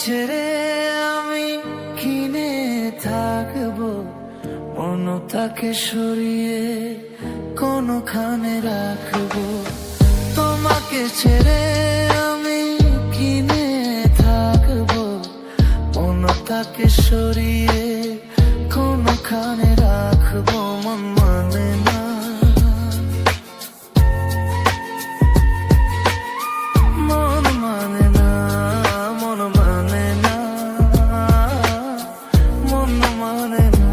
ছেড়ে আমি কিনে থাকবো, মনটাকে সরিয়ে কোনখানে রাখবো। তোমাকে ছেড়ে আমি কিনে থাকবো, মনটাকে সরিয়ে কোনখানে রাখবো। মন মানে না, মন মানে না, মন মানে না, মন মানে না।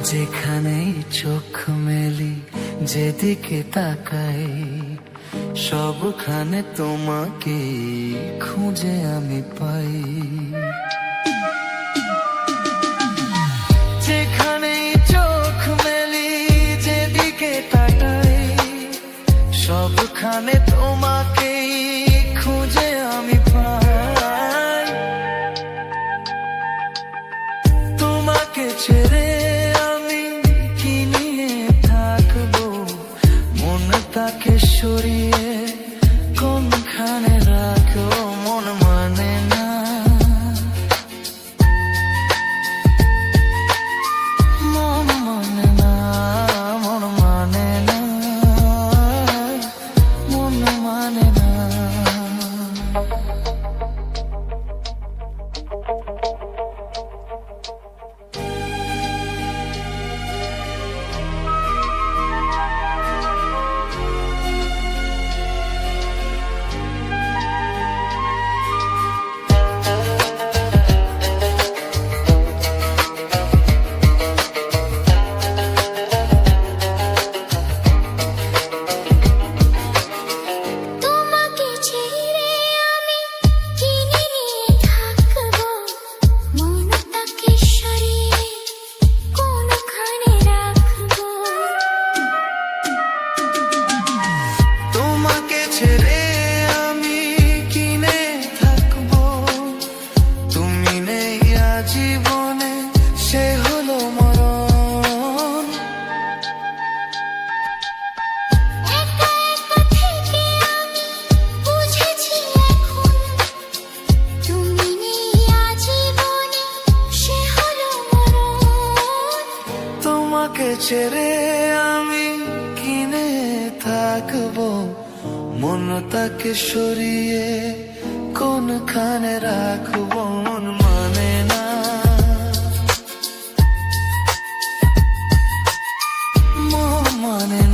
যেখানেই চোখ মেলি, যেদিকে তাকাই, সবখানে তোমাকে খুঁজে আমি পাই। যেখানেই চোখ মেলি, যেদিকে তাকাই, সবখানে তোমাকে খুঁজে আমি পাই। তোমাকে ছেড়ে তাকে সরিয়ে কোনখানে রাখো। মন মানে না, মন মানে না, মন মানে না, মন মানে না। ছেড়ে আমি কিনে থাকবো, তুমি নেই আজীবনে, সে হলো মরণ। তোমাকে ছেড়ে আমি কিনে থাকবো, মনটাকে সরিয়ে কোনখানে রাখবো। মন মানে না, মন মানে না।